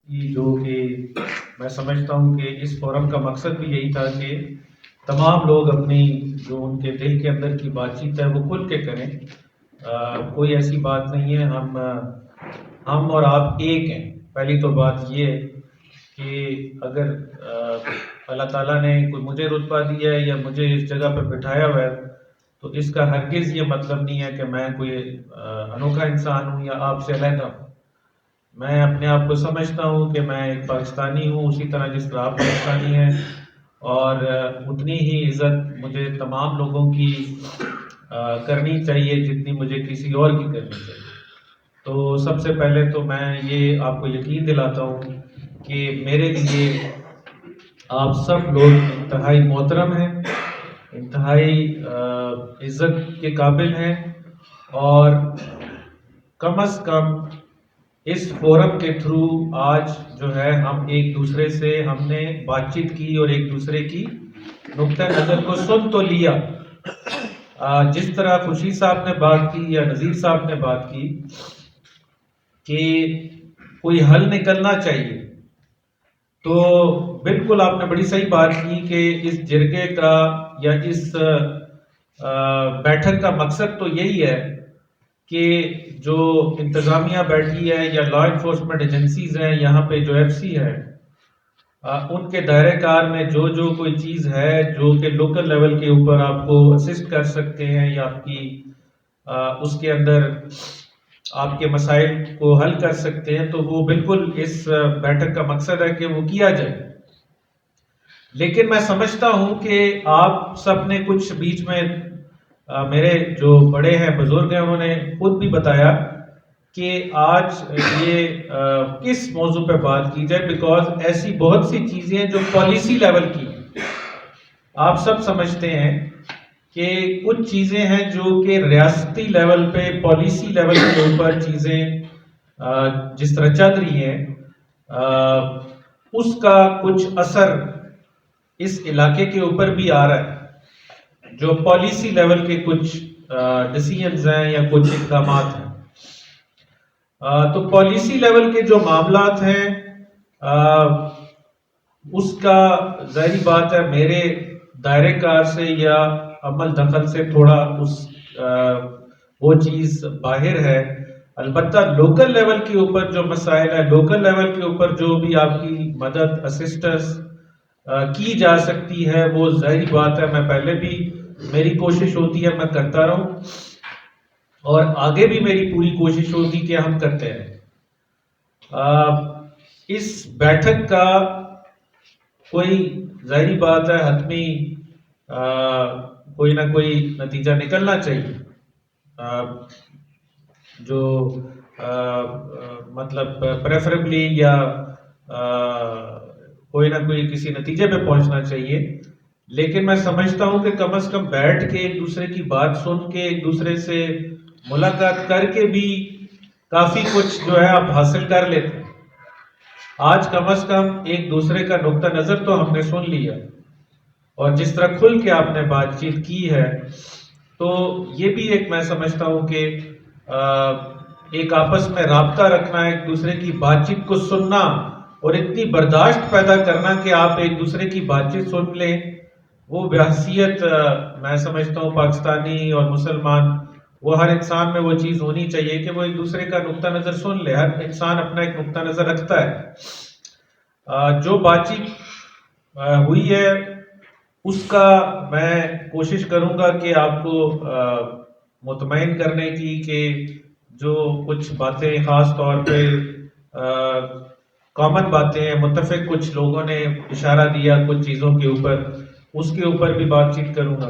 کی جو کہ میں سمجھتا ہوں کہ اس فورم کا مقصد بھی یہی تھا کہ تمام لوگ اپنی جو ان کے دل کے اندر کی بات چیت ہے وہ کھل کے کریں. کوئی ایسی بات نہیں ہے. ہم اور آپ ایک ہیں. پہلی تو بات یہ ہے کہ اگر اللہ تعالیٰ نے کوئی مجھے رتبہ دیا ہے یا مجھے اس جگہ پہ بٹھایا ہوا ہے تو اس کا ہرگز یہ مطلب نہیں ہے کہ میں کوئی انوکھا انسان ہوں یا آپ سے علیحدہ ہوں. میں اپنے آپ کو سمجھتا ہوں کہ میں ایک پاکستانی ہوں اسی طرح جس طرح آپ پاکستانی ہیں، اور اتنی ہی عزت مجھے تمام لوگوں کی کرنی چاہیے جتنی مجھے کسی اور کی کرنی چاہیے. تو سب سے پہلے تو میں یہ آپ کو یقین دلاتا ہوں کہ میرے لیے آپ سب لوگ انتہائی محترم ہیں، انتہائی عزت کے قابل ہیں، اور کم از کم اس فورم کے تھرو آج جو ہے ہم ایک دوسرے سے ہم نے بات چیت کی اور ایک دوسرے کی نقطہ نظر کو سن تو لیا. جس طرح خوشی صاحب نے بات کی یا نذیر صاحب نے بات کی کہ کوئی حل نکلنا چاہیے، تو بالکل آپ نے بڑی صحیح بات کی کہ اس جرگے کا یا اس بیٹھک کا مقصد تو یہی ہے کہ جو انتظامیہ بیٹھی ہے یا لا انفورسمنٹ ایجنسیز ہیں یہاں پہ جو ایف سی ہے، ان کے دائرہ کار میں جو کوئی چیز ہے جو کہ لوکل لیول کے اوپر آپ کو اسسٹ کر سکتے ہیں یا آپ کی اس کے اندر آپ کے مسائل کو حل کر سکتے ہیں، تو وہ بالکل اس بیٹھک کا مقصد ہے کہ وہ کیا جائے. لیکن میں سمجھتا ہوں کہ آپ سب نے کچھ بیچ میں میرے جو بڑے ہیں بزرگ ہیں انہوں نے خود بھی بتایا کہ آج یہ کس موضوع پہ بات کی جائے، بیکاز ایسی بہت سی چیزیں ہیں جو پالیسی لیول کی ہیں. آپ سب سمجھتے ہیں کہ کچھ چیزیں ہیں جو کہ ریاستی لیول پہ پالیسی لیول کے اوپر چیزیں جس طرح چل رہی ہیں اس کا کچھ اثر اس علاقے کے اوپر بھی آ رہا ہے. جو پالیسی لیول کے کچھ ڈیسیژنز ہیں یا کچھ اقدامات ہیں، تو پالیسی لیول کے جو معاملات ہیں اس کا ظاہری بات ہے میرے دائرے کار سے یا عمل دخل سے تھوڑا وہ چیز باہر ہے. البتہ لوکل لیول کے اوپر جو مسائل ہے، لوکل لیول کے اوپر جو بھی آپ کی مدد اسسٹنس کی جا سکتی ہے، وہ ظاہری بات ہے میں پہلے بھی میری کوشش ہوتی ہے میں کرتا رہوں، اور آگے بھی میری پوری کوشش ہوگی کہ ہم کرتے ہیں. اس بیٹھک کا کوئی ظاہری بات ہے حتمی کوئی نہ کوئی نتیجہ نکلنا چاہیے، جو مطلب پریفریبلی یا کوئی نہ کوئی کسی نتیجے پہ پہنچنا چاہیے. لیکن میں سمجھتا ہوں کہ کم از کم بیٹھ کے ایک دوسرے کی بات سن کے ایک دوسرے سے ملاقات کر کے بھی کافی کچھ جو ہے آپ حاصل کر لیتے ہیں. آج کم از کم ایک دوسرے کا نقطہ نظر تو ہم نے سن لیا، اور جس طرح کھل کے آپ نے بات چیت کی ہے تو یہ بھی ایک میں سمجھتا ہوں کہ ایک آپس میں رابطہ رکھنا، ایک دوسرے کی بات چیت کو سننا اور اتنی برداشت پیدا کرنا کہ آپ ایک دوسرے کی بات چیت سن لیں، وہ بحیثیت میں سمجھتا ہوں پاکستانی اور مسلمان، وہ ہر انسان میں وہ چیز ہونی چاہیے کہ وہ ایک دوسرے کا نقطہ نظر سن لے. ہر انسان اپنا ایک نقطہ نظر رکھتا ہے. جو بات چیت ہوئی ہے اس کا میں کوشش کروں گا کہ آپ کو مطمئن کرنے کی کہ جو کچھ باتیں خاص طور پہ کامن باتیں ہیں، متفق کچھ لوگوں نے اشارہ دیا کچھ چیزوں کے اوپر، اس کے اوپر بھی بات چیت کروں گا.